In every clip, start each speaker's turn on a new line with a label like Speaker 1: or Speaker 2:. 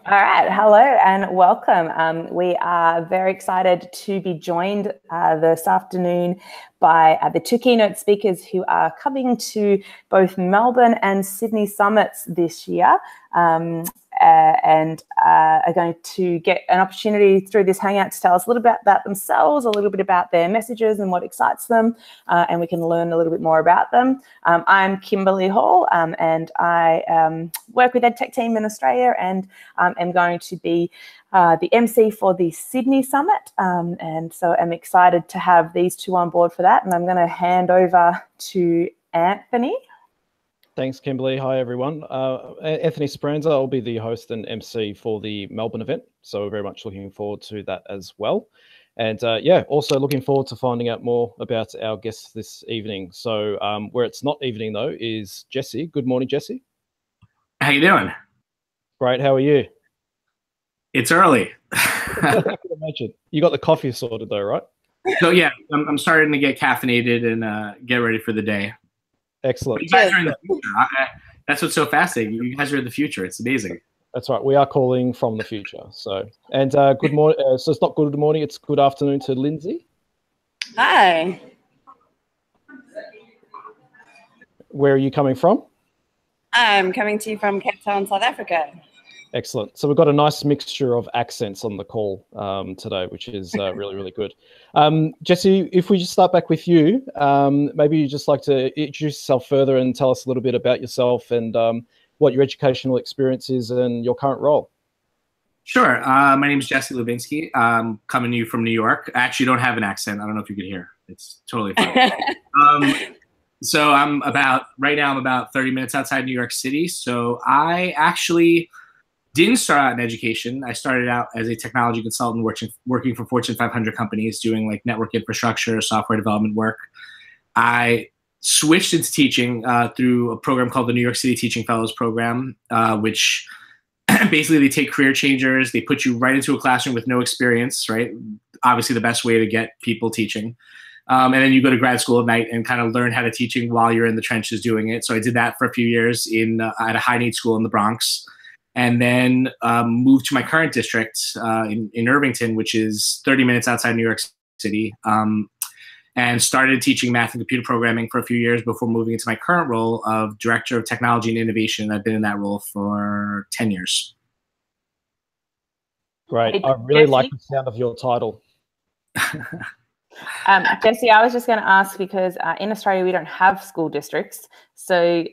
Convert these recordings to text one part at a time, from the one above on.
Speaker 1: All right, hello and welcome. We are very excited to be joined this afternoon by the two keynote speakers who are coming to both Melbourne and Sydney Summits this year, and are going to get an opportunity through this Hangout to tell us a little bit about themselves, a little bit about their messages and what excites them, and we can learn a little bit more about them. I'm Kimberly Hall, and I work with EdTechTeam in Australia, and am going to be the MC for the Sydney Summit, and so I'm excited to have these two on board for that, and I'm going to hand over to Anthony.
Speaker 2: Thanks, Kimberly. Hi, everyone. Anthony Speranza. I'll be the host and MC for the Melbourne event, so we're very much looking forward to that as well. And yeah, also looking forward to finding out more about our guests this evening. So where it's not evening, though, is Jesse. Good morning, Jesse.
Speaker 3: How you doing?
Speaker 2: Great. How are you?
Speaker 3: It's early.
Speaker 2: I can imagine. You got the coffee sorted, though, right?
Speaker 3: So yeah, I'm starting to get caffeinated and get ready for the day.
Speaker 2: Excellent.
Speaker 3: You guys are in the future. That's what's so fascinating. You guys are in the future. It's amazing.
Speaker 2: That's right. We are calling from the future. So, and good morning. So it's not good morning. It's good afternoon to Lindsay.
Speaker 4: Hi.
Speaker 2: Where are you coming from?
Speaker 4: I'm coming to you from Cape Town, South Africa.
Speaker 2: Excellent. So we've got a nice mixture of accents on the call today, which is really, really good. Jesse, if we just start back with you, maybe you'd just like to introduce yourself further and tell us a little bit about yourself and what your educational experience is and your current role.
Speaker 3: Sure. My name is Jesse Lubinsky. I'm coming to you from New York. I actually don't have an accent. I don't know if you could hear. It's totally fine. So right now I'm about 30 minutes outside New York City. So I actually didn't start out in education. I started out as a technology consultant working for Fortune 500 companies doing like network infrastructure, software development work. I switched into teaching through a program called the New York City Teaching Fellows Program, which basically they take career changers, they put you right into a classroom with no experience, right? Obviously the best way to get people teaching. And then you go to grad school at night and kind of learn how to teaching while you're in the trenches doing it. So I did that for a few years at a high need school in the Bronx. And then moved to my current district in Irvington, which is 30 minutes outside New York City, and started teaching math and computer programming for a few years before moving into my current role of Director of Technology and Innovation. I've been in that role for 10 years.
Speaker 2: Great. I really like the sound of your title.
Speaker 1: Jesse, I was just going to ask because in Australia we don't have school districts, so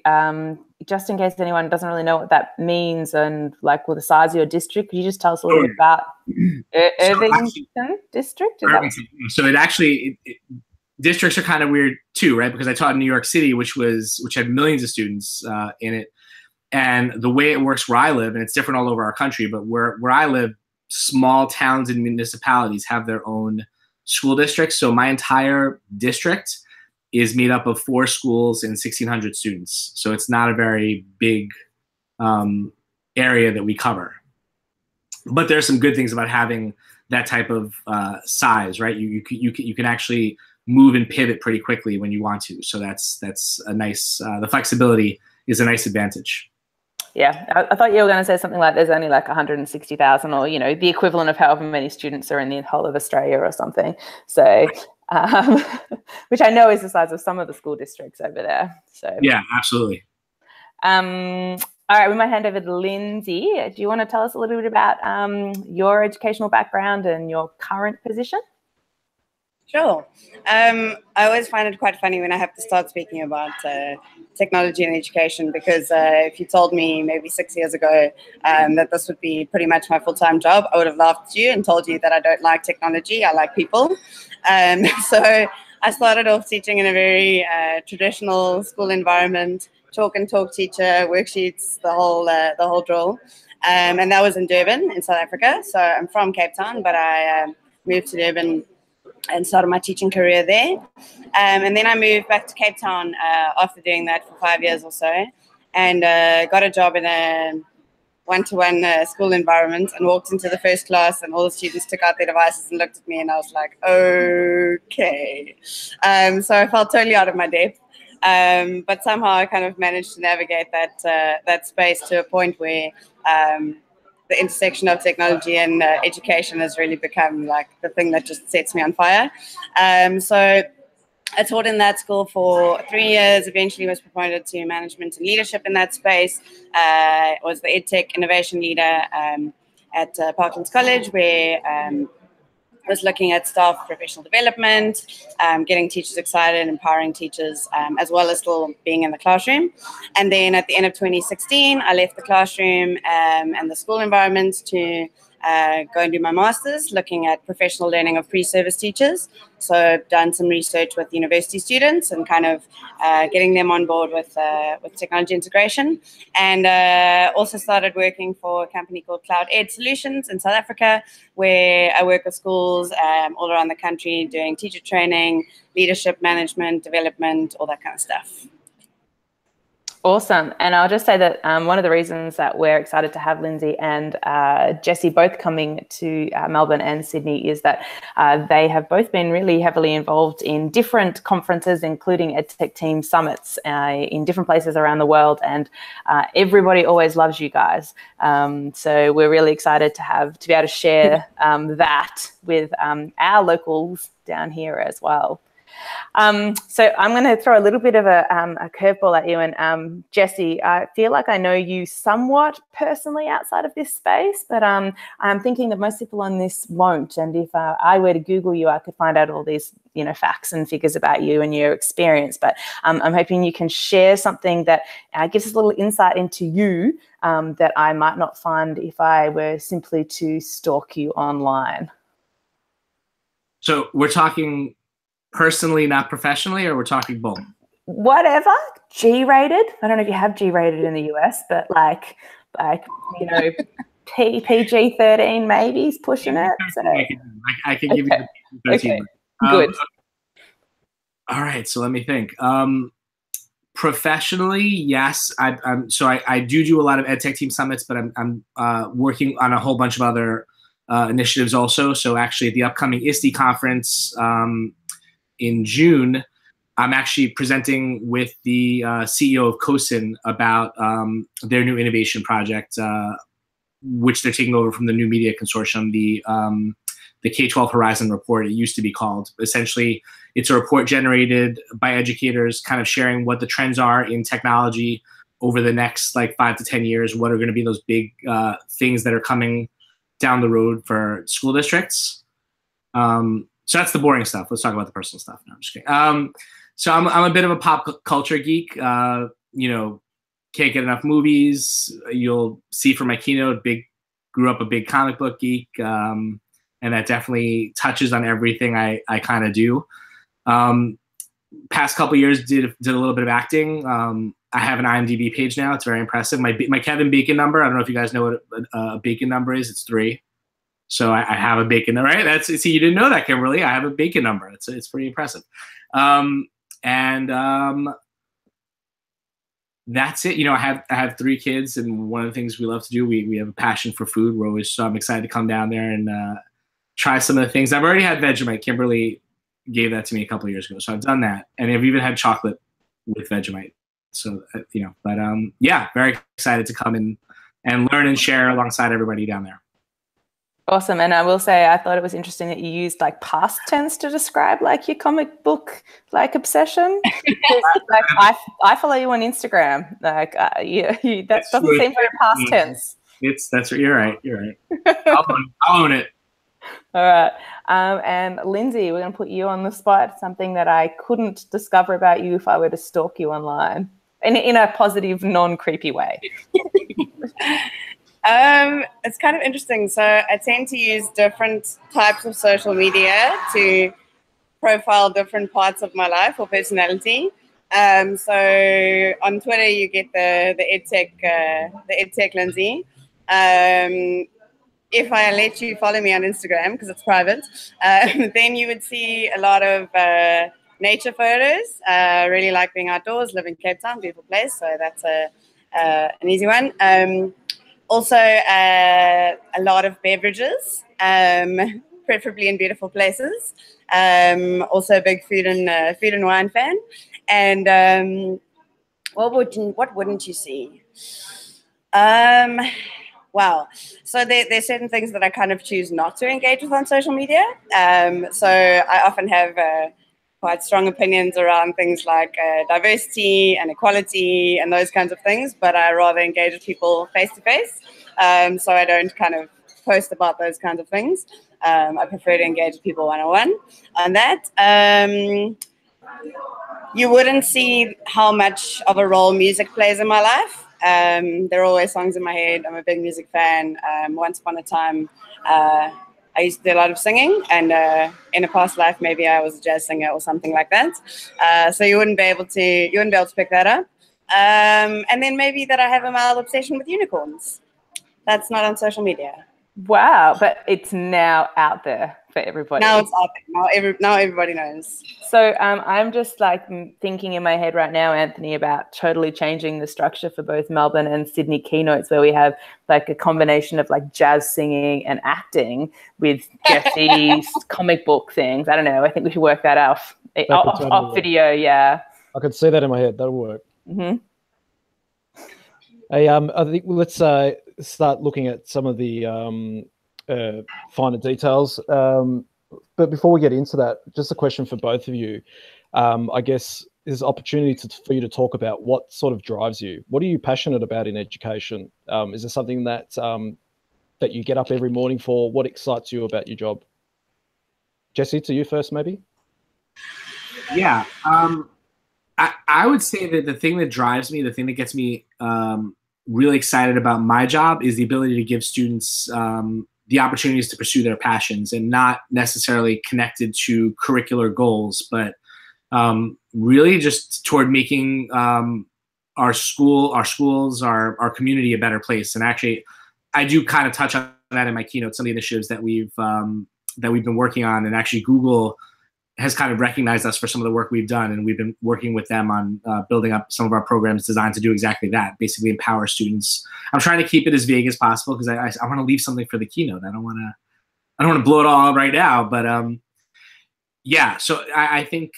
Speaker 1: just in case anyone doesn't really know what that means and like the size of your district, could you just tell us a little bit about Irvington district?
Speaker 3: Irvington. So it actually districts are kind of weird too, right? Because I taught in New York City, which had millions of students in it, and the way it works where I live, and it's different all over our country, but where I live, small towns and municipalities have their own school districts. So my entire district is made up of 4 schools and 1,600 students. So it's not a very big area that we cover. But there are some good things about having that type of size, right? You can actually move and pivot pretty quickly when you want to. So that's a nice, the flexibility is a nice advantage.
Speaker 1: Yeah, I thought you were going to say something like there's only like 160,000 or, you know, the equivalent of however many students are in the whole of Australia or something. So, which I know is the size of some of the school districts over there. So
Speaker 3: yeah, absolutely.
Speaker 1: All right, we might hand over to Lindsay. Do you want to tell us a little bit about your educational background and your current position?
Speaker 4: Sure. I always find it quite funny when I have to start speaking about technology and education because if you told me maybe 6 years ago that this would be pretty much my full-time job, I would have laughed at you and told you that I don't like technology, I like people. So I started off teaching in a very traditional school environment, chalk and talk teacher, worksheets, the whole drill. And that was in Durban in South Africa. So I'm from Cape Town, but I moved to Durban and started my teaching career there. And then I moved back to Cape Town after doing that for 5 years or so, and got a job in a one-to-one school environment and walked into the first class and all the students took out their devices and looked at me and I was like, okay. So I felt totally out of my depth. But somehow I kind of managed to navigate that space to a point where the intersection of technology and education has really become like the thing that just sets me on fire. So I taught in that school for 3 years, eventually was promoted to management and leadership in that space. Was the EdTech innovation leader at Parklands College, where was looking at staff professional development, getting teachers excited, empowering teachers, as well as still being in the classroom. And then at the end of 2016, I left the classroom and the school environment to go and do my master's, looking at professional learning of pre-service teachers. So I've done some research with university students and kind of getting them on board with technology integration. And also started working for a company called Cloud Ed Solutions in South Africa, where I work with schools all around the country doing teacher training, leadership management, development, all that kind of stuff.
Speaker 1: Awesome. And I'll just say that one of the reasons that we're excited to have Lindsay and Jessie both coming to Melbourne and Sydney is that they have both been really heavily involved in different conferences, including EdTechTeam Summits in different places around the world. And everybody always loves you guys. So we're really excited to be able to share that with our locals down here as well. So I'm going to throw a little bit of a curveball at you. And Jessie, I feel like I know you somewhat personally outside of this space, but I'm thinking that most people on this won't. And if I were to Google you, I could find out all these, facts and figures about you and your experience. But I'm hoping you can share something that gives us a little insight into you that I might not find if I were simply to stalk you online.
Speaker 3: So we're talking personally, not professionally, or we're talking both?
Speaker 1: Whatever. G-rated. I don't know if you have G-rated in the US, but like PG-13 maybe is pushing it. So.
Speaker 3: I can give you the PG-13.
Speaker 1: Okay. Good.
Speaker 3: All right. So let me think. Professionally, yes. I do a lot of EdTechTeam Summits, but I'm working on a whole bunch of other initiatives also. So actually, at the upcoming ISTE conference in June, I'm actually presenting with the CEO of COSIN about their new innovation project, which they're taking over from the New Media Consortium, the K-12 Horizon Report, it used to be called. Essentially, it's a report generated by educators kind of sharing what the trends are in technology over the next 5 to 10 years, what are going to be those big things that are coming down the road for school districts. So that's the boring stuff. Let's talk about the personal stuff. No, I'm just kidding. So I'm a bit of a pop culture geek. Can't get enough movies. You'll see from my keynote, grew up a big comic book geek, and that definitely touches on everything I kind of do. Past couple years, did a little bit of acting. I have an IMDb page now. It's very impressive. My Kevin Bacon number. I don't know if you guys know what a Bacon number is. It's 3. So I have a Bacon number, right? See, you didn't know that, Kimberly. I have a Bacon number. It's pretty impressive. That's it. I have 3 kids, and one of the things we love to do, we have a passion for food. So I'm excited to come down there and try some of the things. I've already had Vegemite. Kimberly gave that to me a couple of years ago, so I've done that, and I've even had chocolate with Vegemite. So yeah, very excited to come in and learn and share alongside everybody down there.
Speaker 1: Awesome. And I will say, I thought it was interesting that you used past tense to describe your comic book obsession. I follow you on Instagram. That doesn't seem very past tense.
Speaker 3: You're right. I'll own it.
Speaker 1: All right. And Lindsay, we're going to put you on the spot, something that I couldn't discover about you if I were to stalk you online in a positive, non-creepy way.
Speaker 4: It's kind of interesting. So I tend to use different types of social media to profile different parts of my life or personality. So on Twitter, you get the EdTech Lindsay. If I let you follow me on Instagram, because it's private, then you would see a lot of nature photos. Really like being outdoors, live in Cape Town, beautiful place. So that's an easy one. Also, a lot of beverages, preferably in beautiful places. Also, a big food and wine fan. And what wouldn't you see? One Wow. So there's certain things that I kind of choose not to engage with on social media. So I often have quite strong opinions around things like diversity and equality and those kinds of things, but I rather engage with people face to face. So I don't kind of post about those kinds of things. I prefer to engage with people one-on-one on that. You wouldn't see how much of a role music plays in my life. There are always songs in my head. I'm a big music fan. Once upon a time, I used to do a lot of singing, and in a past life, maybe I was a jazz singer or something like that. So you wouldn't be able to pick that up. And then maybe that I have a mild obsession with unicorns. That's not on social media.
Speaker 1: Wow, but it's now out there for everybody.
Speaker 4: Now it's out there. Now everybody knows.
Speaker 1: So I'm just like thinking in my head right now, Anthony, about totally changing the structure for both Melbourne and Sydney keynotes, where we have like a combination of like jazz singing and acting with Jesse's comic book things. I don't know. I think we should work that out off video. Yeah,
Speaker 2: I could see that in my head. That'll work.
Speaker 1: Mm-hmm.
Speaker 2: Hey, I think let's start looking at some of the finer details. But before we get into that, just a question for both of you. I guess there's opportunity for you to talk about what sort of drives you. What are you passionate about in education? Is there something that that you get up every morning for? What excites you about your job? Jesse, to you first, maybe.
Speaker 3: Yeah, I would say that the thing that drives me, the thing that gets me really excited about my job, is the ability to give students the opportunities to pursue their passions, and not necessarily connected to curricular goals, but really just toward making our schools, our community a better place. And actually, I do kind of touch on that in my keynote, some of the initiatives that we've been working on. And actually, Google has kind of recognized us for some of the work we've done, and we've been working with them on building up some of our programs designed to do exactly that, basically empower students. I'm trying to keep it as vague as possible because I want to leave something for the keynote. I don't want to blow it all up right now, but yeah. So I think,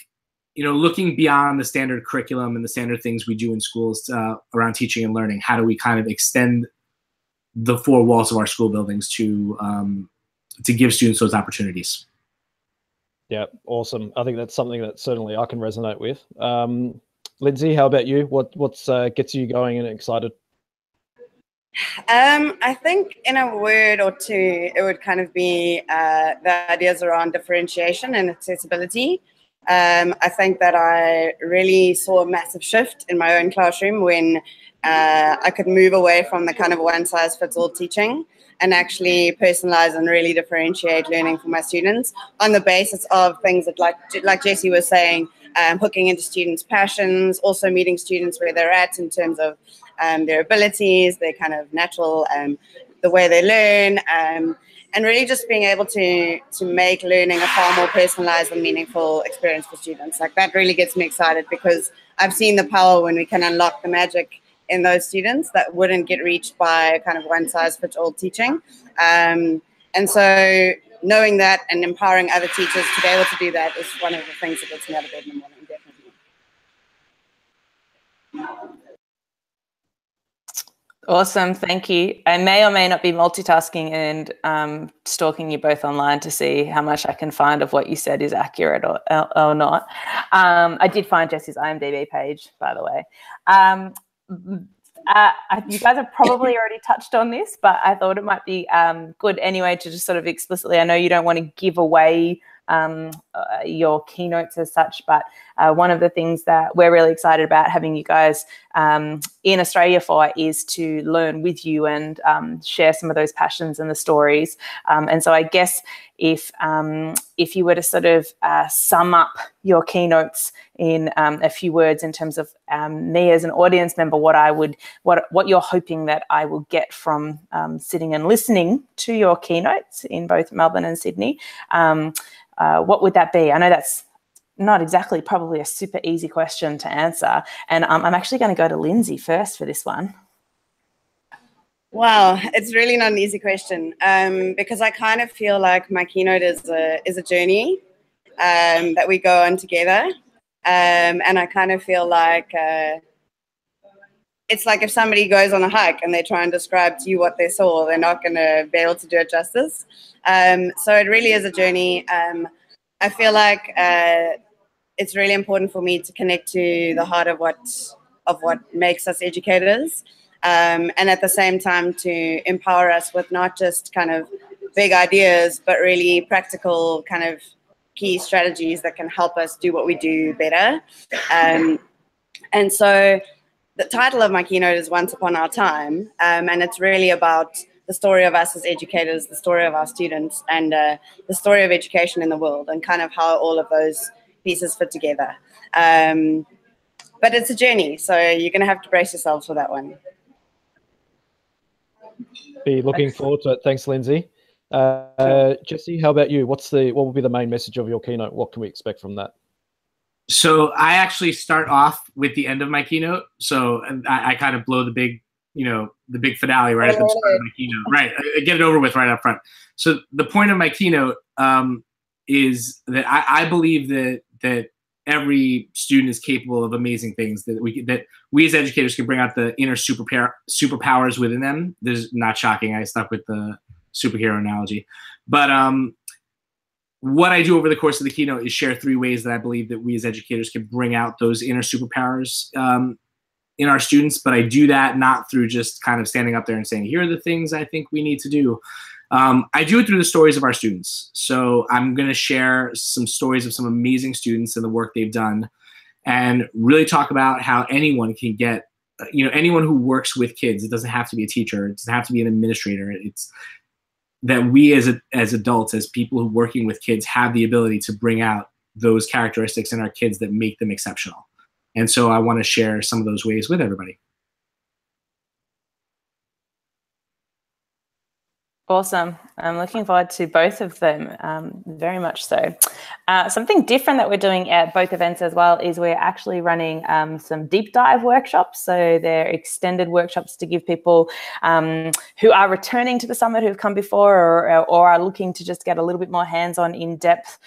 Speaker 3: looking beyond the standard curriculum and the standard things we do in schools around teaching and learning, how do we kind of extend the four walls of our school buildings to give students those opportunities?
Speaker 2: Yeah, awesome. I think that's something that certainly I can resonate with. Lindsay, how about you? What gets you going and excited?
Speaker 4: I think in a word or two, it would kind of be the ideas around differentiation and accessibility. I think that I really saw a massive shift in my own classroom when I could move away from the kind of one-size-fits-all teaching and actually personalize and really differentiate learning for my students on the basis of things that, like Jesse was saying, hooking into students' passions, also meeting students where they're at in terms of their abilities, their kind of natural, the way they learn, and really just being able to make learning a far more personalized and meaningful experience for students. Like, that really gets me excited, because I've seen the power when we can unlock the magic in those students that wouldn't get reached by kind of one-size-fits-all teaching. And so knowing that and empowering other teachers to be able to do that is one of the things that gets me out of bed in the morning, definitely.
Speaker 1: Awesome, thank you. I may or may not be multitasking and stalking you both online to see how much I can find of what you said is accurate or not. I did find Jesse's IMDb page, by the way. You guys have probably already touched on this, but I thought it might be good anyway to just sort of explicitly, I know you don't want to give away your keynotes as such, but one of the things that we're really excited about having you guys in Australia for is to learn with you and share some of those passions and the stories. And so I guess if you were to sort of sum up your keynotes in a few words in terms of me as an audience member, what you're hoping that I will get from sitting and listening to your keynotes in both Melbourne and Sydney, what would that be? I know that's not exactly probably a super easy question to answer. And I'm actually going to go to Lindsay first for this one.
Speaker 4: Wow, it's really not an easy question because I kind of feel like my keynote is a journey that we go on together. And I kind of feel like it's like if somebody goes on a hike and they try and describe to you what they saw, they're not going to be able to do it justice. So it really is a journey. I feel like it's really important for me to connect to the heart of what makes us educators, and at the same time to empower us with not just kind of big ideas, but really practical kind of key strategies that can help us do what we do better. And so the title of my keynote is Once Upon Our Time, and it's really about the story of us as educators, the story of our students, and the story of education in the world, and kind of how all of those pieces fit together. But it's a journey, so you're going to have to brace yourselves for that one.
Speaker 2: Be looking forward to it. Thanks, Lindsay. Jesse, how about you? What will be the main message of your keynote? What can we expect from that?
Speaker 3: So I actually start off with the end of my keynote. So I kind of blow the big, the big finale right at the start of my keynote. Right, I get it over with right up front. So the point of my keynote is that I believe that every student is capable of amazing things, that we as educators can bring out the inner superpowers within them. This is not shocking. I stuck with the superhero analogy, but what I do over the course of the keynote is share 3 ways that I believe that we as educators can bring out those inner superpowers in our students. But I do that not through just kind of standing up there and saying, here are the things I think we need to do. I do it through the stories of our students. So I'm going to share some stories of some amazing students and the work they've done, and really talk about how anyone can get, anyone who works with kids, it doesn't have to be a teacher, it doesn't have to be an administrator, it's that we as adults, as people who are working with kids, have the ability to bring out those characteristics in our kids that make them exceptional. And so I want to share some of those ways with everybody.
Speaker 1: Awesome. I'm looking forward to both of them, very much so. Something different that we're doing at both events as well is we're actually running some deep dive workshops. So they're extended workshops to give people who are returning to the summit, who've come before, or are looking to just get a little bit more hands-on, in-depth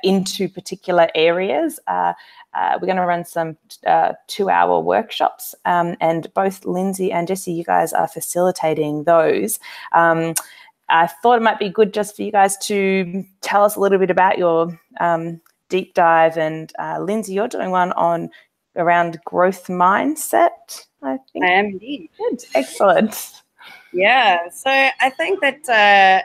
Speaker 1: into particular areas. We're going to run some 2-hour workshops, and both Lindsay and Jesse, you guys are facilitating those. I thought it might be good just for you guys to tell us a little bit about your deep dive. And Lindsay, you're doing one around growth mindset, I think.
Speaker 4: I am indeed.
Speaker 1: Good. Excellent.
Speaker 4: Yeah, so I think that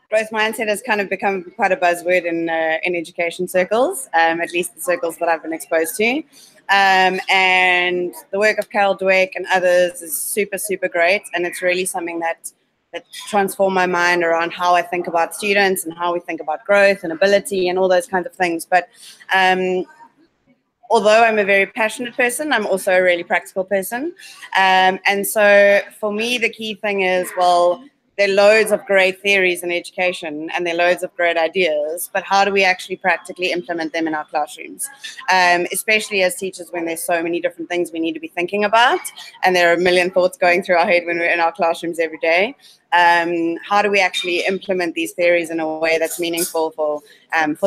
Speaker 4: growth mindset has kind of become quite a buzzword in education circles, at least the circles that I've been exposed to. And the work of Carol Dweck and others is super, super great. And it's really something that transformed my mind around how I think about students and how we think about growth and ability and all those kinds of things. But although I'm a very passionate person, I'm also a really practical person. And so for me, the key thing is, well, there are loads of great theories in education and there are loads of great ideas, but how do we actually practically implement them in our classrooms? Especially as teachers, when there's so many different things we need to be thinking about and there are a million thoughts going through our head when we're in our classrooms every day. How do we actually implement these theories in a way that's meaningful for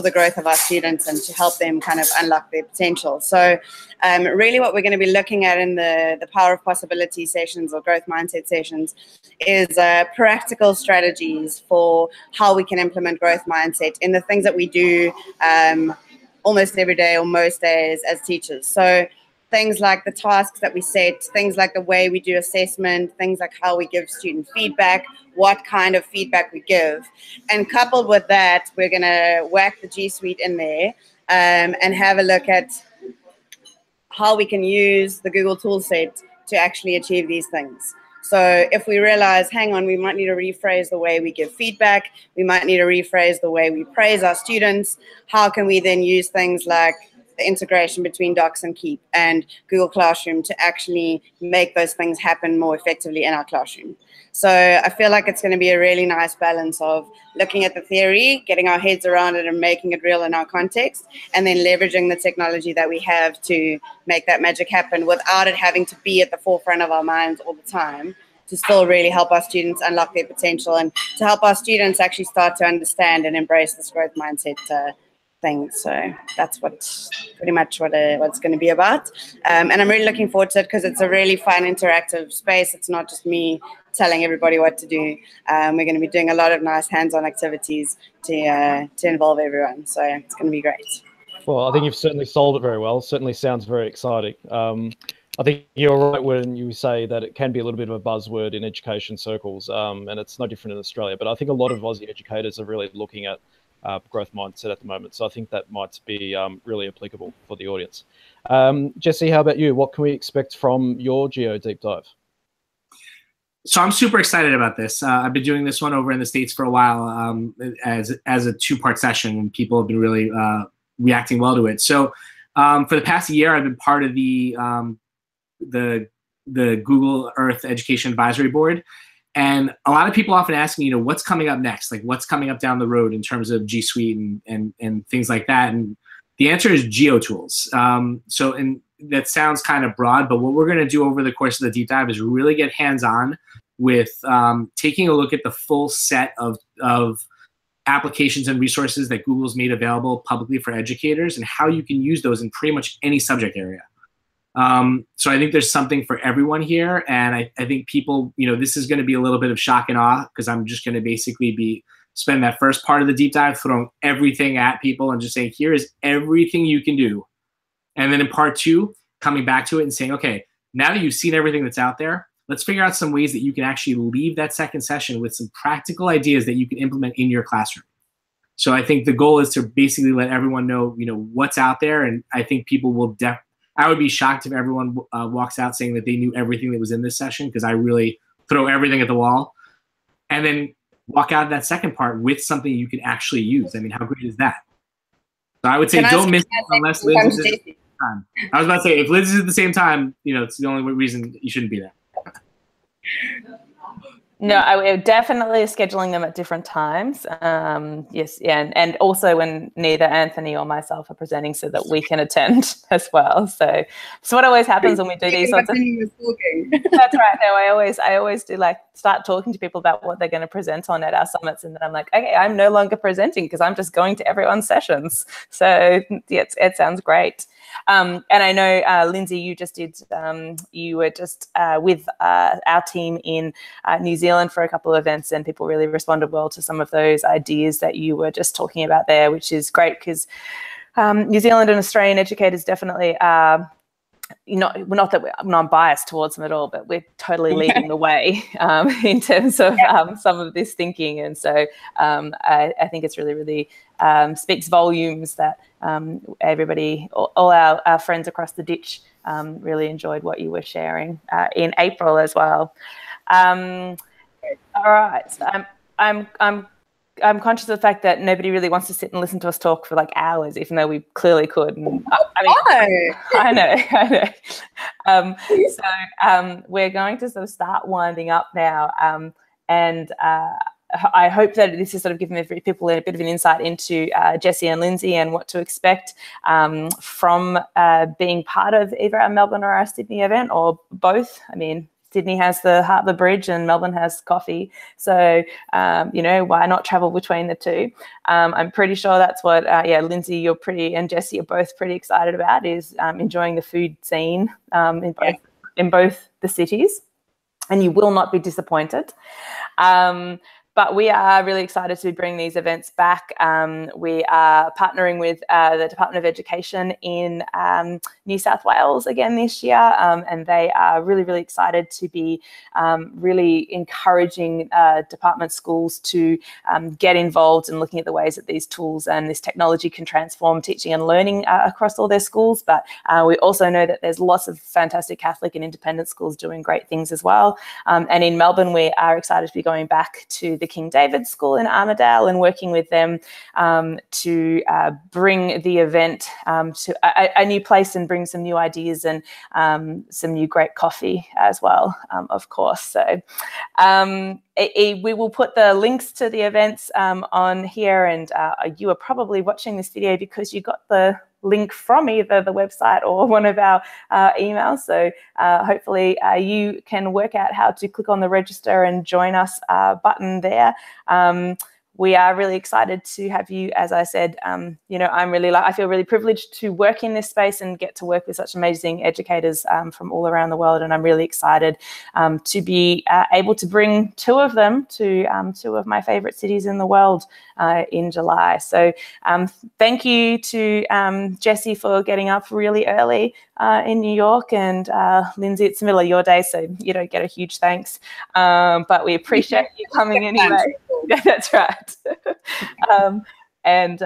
Speaker 4: the growth of our students and to help them kind of unlock their potential? So really what we're going to be looking at in the Power of Possibility sessions or growth mindset sessions is practical strategies for how we can implement growth mindset in the things that we do almost every day or most days as teachers. So things like the tasks that we set, things like the way we do assessment, things like how we give student feedback, what kind of feedback we give. And coupled with that, we're going to whack the G Suite in there and have a look at how we can use the Google toolset to actually achieve these things. So if we realize, hang on, we might need to rephrase the way we give feedback, we might need to rephrase the way we praise our students, how can we then use things like the integration between Docs and Keep and Google Classroom to actually make those things happen more effectively in our classroom? So I feel like it's going to be a really nice balance of looking at the theory, getting our heads around it and making it real in our context, and then leveraging the technology that we have to make that magic happen without it having to be at the forefront of our minds all the time, to still really help our students unlock their potential and to help our students actually start to understand and embrace this growth mindset things. So that's pretty much what it's going to be about. And I'm really looking forward to it because it's a really fun, interactive space. It's not just me telling everybody what to do. We're going to be doing a lot of nice hands-on activities to involve everyone. So it's going to be great.
Speaker 2: Well, I think you've certainly sold it very well. Certainly sounds very exciting. I think you're right when you say that it can be a little bit of a buzzword in education circles, and it's no different in Australia. But I think a lot of Aussie educators are really looking at growth mindset at the moment. So I think that might be really applicable for the audience. Jesse, how about you? What can we expect from your Geo Deep Dive?
Speaker 3: So I'm super excited about this. I've been doing this one over in the States for a while as a two-part session, and people have been really reacting well to it. So for the past year, I've been part of the Google Earth Education Advisory Board. And a lot of people often ask me, what's coming up next? Like, what's coming up down the road in terms of G Suite and things like that? And the answer is GeoTools. And that sounds kind of broad, but what we're going to do over the course of the deep dive is really get hands-on with taking a look at the full set of applications and resources that Google's made available publicly for educators and how you can use those in pretty much any subject area. So I think there's something for everyone here. And I think people, this is going to be a little bit of shock and awe because I'm just going to basically spend that first part of the deep dive throwing everything at people and just saying, here is everything you can do. And then in part two, coming back to it and saying, okay, now that you've seen everything that's out there, let's figure out some ways that you can actually leave that second session with some practical ideas that you can implement in your classroom. So I think the goal is to basically let everyone know, what's out there. And I think people will I would be shocked if everyone walks out saying that they knew everything that was in this session, because I really throw everything at the wall and then walk out of that second part with something you can actually use. I mean, how great is that? So I would say don't miss it unless Liz is at the same time. I was about to say, if Liz is at the same time, it's the only reason you shouldn't be there.
Speaker 1: No, I definitely scheduling them at different times. Yes, yeah, and also when neither Anthony or myself are presenting, so that we can attend as well. So what always happens when we do these sorts of. That's right. No, I always do start talking to people about what they're going to present on at our summits, and then I'm like, okay, I'm no longer presenting because I'm just going to everyone's sessions. So yeah, it sounds great. And I know, Lindsay, you just did, you were just with our team in New Zealand for a couple of events, and people really responded well to some of those ideas that you were just talking about there, which is great because New Zealand and Australian educators definitely are, not that I'm not biased towards them at all, but we're totally leading the way in terms of some of this thinking. And so I think it's really, really speaks volumes that everybody, all our friends across the ditch really enjoyed what you were sharing in April as well. All right. So I'm conscious of the fact that nobody really wants to sit and listen to us talk for hours, even though we clearly could. And, I know. So we're going to sort of start winding up now, and I hope that this is sort of giving people a bit of an insight into Jesse and Lindsay and what to expect from being part of either our Melbourne or our Sydney event, or both. I mean, Sydney has the Harbour Bridge and Melbourne has coffee. So, why not travel between the two? I'm pretty sure that's what, Lindsay, and Jesse are both pretty excited about, is enjoying the food scene in both the cities. And you will not be disappointed. But we are really excited to bring these events back. We are partnering with the Department of Education in New South Wales again this year, and they are really, really excited to be really encouraging department schools to get involved in looking at the ways that these tools and this technology can transform teaching and learning across all their schools. But we also know that there's lots of fantastic Catholic and independent schools doing great things as well. And in Melbourne, we are excited to be going back to the King David School in Armidale and working with them to bring the event to a new place and bring some new ideas and some new great coffee as well, of course. So we will put the links to the events on here, and you are probably watching this video because you got the link from either the website or one of our emails. So hopefully you can work out how to click on the register and join us button there. we are really excited to have you. As I said, you know, I feel really privileged to work in this space and get to work with such amazing educators from all around the world. And I'm really excited to be able to bring two of them to two of my favorite cities in the world in July. So thank you to Jessie for getting up really early in New York, and Lindsay, it's the middle of your day, so you don't get a huge thanks. But we appreciate you coming anyway. Yeah, that's right. And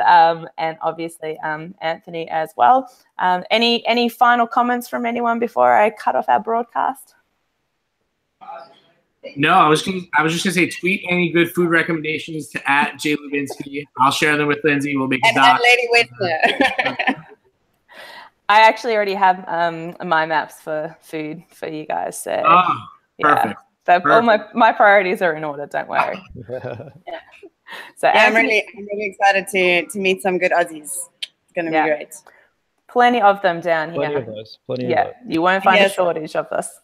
Speaker 1: obviously Anthony as well. Any final comments from anyone before I cut off our broadcast?
Speaker 3: No, I was just gonna say, tweet any good food recommendations to @Lubinsky. I'll share them with Lindsay. We'll make a doc.
Speaker 4: And Lady Wesner.
Speaker 1: I actually already have my maps for food for you guys. So
Speaker 3: perfect.
Speaker 1: So all my priorities are in order. Don't worry. Yeah. So
Speaker 4: yeah, I'm really excited to meet some good Aussies. It's going to be great.
Speaker 1: Plenty of them down here.
Speaker 2: Plenty of those. Plenty of those.
Speaker 1: You won't find a shortage of this.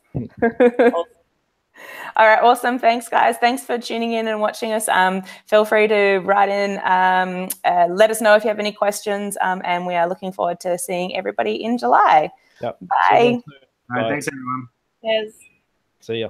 Speaker 1: All right, awesome. Thanks, guys. Thanks for tuning in and watching us. Feel free to write in. Let us know if you have any questions, and we are looking forward to seeing everybody in July.
Speaker 2: Yep.
Speaker 1: Bye.
Speaker 3: All right, thanks, everyone.
Speaker 4: Cheers.
Speaker 2: See ya.